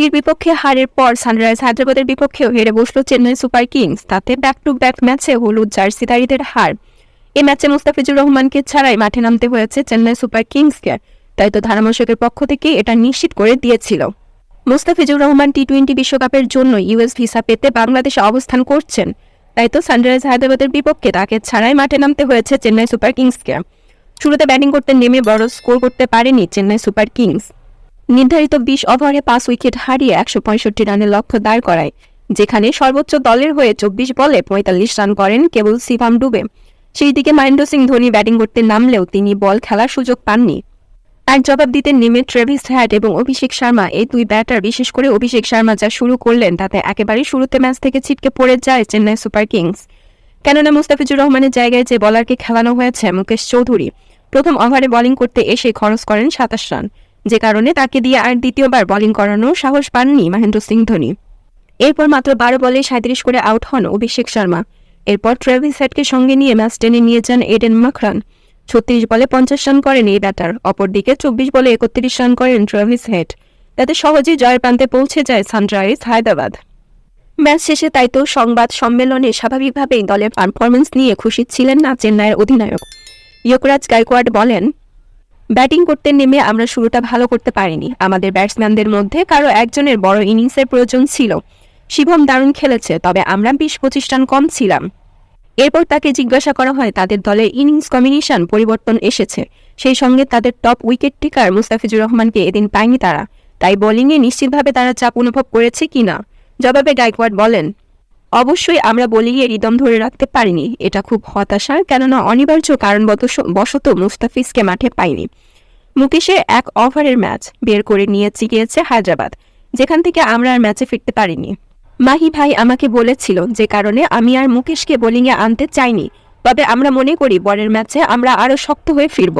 দিল্লির বিপক্ষে হারের পর সানরাইজ হায়দ্রাবাদের বিপক্ষেও হেরে বসল চেন্নাই সুপার কিংস। তাতে ব্যাক টু ব্যাক ম্যাচে হলুদ জার্সিধারীদের হার। এই ম্যাচে মুস্তাফিজুর রহমানকে ছাড়াই মাঠে নামতে হয়েছে চেন্নাই সুপার কিংসকে। তাই তো ধারাভাষ্যকের পক্ষ থেকে এটা নিশ্চিত করে দিয়েছিল। মুস্তাফিজুর রহমান টি-20 বিশ্বকাপের জন্য ইউএস ভিসা পেতে বাংলাদেশে অবস্থান করছেন। তাই তো সানরাইজ হায়দ্রাবাদের বিপক্ষে তাকে ছাড়াই মাঠে নামতে হয়েছে চেন্নাই সুপার কিংসকে। শুরুতে ব্যাটিং করতে নেমে বড় স্কোর করতে পারেনি চেন্নাই সুপার কিংস। নির্ধারিত 20 ওভারে 5 উইকেট হারিয়ে 165 রানের লক্ষ্য দাঁড় করায়, যেখানে সর্বোচ্চ দলের হয়ে 24 বলে 45 রান করেন কেবল শিবম ডুবে। সেই দিকে মহেন্দ্র সিং ধোনি ব্যাটিং করতে নামলেও তিনি বল খেলার সুযোগ পাননি। আর জবাব দিতে নেমে ট্রেভিস হেড এবং অভিষেক শর্মা, এই দুই ব্যাটার, বিশেষ করে অভিষেক শর্মা যা শুরু করলেন তাতে একেবারে শুরুতে ম্যাচ থেকে ছিটকে পড়ে যায় চেন্নাই সুপার কিংস। কেননা মুস্তাফিজুর রহমানের জায়গায় যে বলারকে খেলানো হয়েছে মুকেশ চৌধুরী, প্রথম ওভারে বোলিং করতে এসে খরচ করেন 27 রান, যে কারণে তাকে দিয়ে আর দ্বিতীয়বার বোলিং করানোর সাহস পাননি মহেন্দ্র সিং ধোনি। এরপর মাত্র 12 বলে 37 করে আউট হন অভিষেক শর্মা। এরপর ট্রেভিস হেডকে সঙ্গে নিয়ে ম্যাচ টেনে নিয়ে যান এডেন মাকরান। 36 বলে 50 রান করেন এই ব্যাটার। অপরদিকে 24 বলে 31 রান করেন ট্রেভিস হেড। তাতে সহজেই জয়ের প্রান্তে পৌঁছে যায় সানরাইজ হায়দ্রাবাদ। ম্যাচ শেষে তাই তো সংবাদ সম্মেলনে স্বাভাবিকভাবেই দলের পারফরমেন্স নিয়ে খুশি ছিলেন না চেন্নাইয়ের অধিনায়ক। যুবরাজ গায়কোয়াড় বলেন, ব্যাটিং করতে নেমে আমরা শুরুটা ভালো করতে পারিনি। আমাদের ব্যাটসম্যানদের মধ্যে কারো একজনের বড় ইনিংসের প্রয়োজন ছিল। শিবম দারুণ খেলেছে, তবে আমরা 20-25 রান কম ছিলাম। এরপর তাকে জিজ্ঞাসা করা হয় তাদের দলের ইনিংস কম্বিনেশন পরিবর্তন এসেছে, সেই সঙ্গে তাদের টপ উইকেট টেকার মুস্তাফিজুর রহমানকে এদিন পায়নি তারা, তাই বোলিংয়ে নিশ্চিতভাবে তারা চাপ অনুভব করেছে কিনা। জবাবে গায়কোয়াড় বলেন, অবশ্যই আমরা বোলিংয়ে রিদম ধরে রাখতে পারিনি, এটা খুব হতাশার, কেননা অনিবার্য কারণবশত মুস্তাফিজকে মাঠে পাইনি। মুকেশের 1 ওভারের ম্যাচ বের করে নিয়ে গিয়েছে হায়দ্রাবাদ, যেখান থেকে আমরা আর ম্যাচে ফিরতে পারিনি। মাহি ভাই আমাকে বলেছিল, যে কারণে আমি আর মুকেশকে বোলিংয়ে আনতে চাইনি, তবে আমরা মনে করি পরের ম্যাচে আমরা আরও শক্ত হয়ে ফিরব।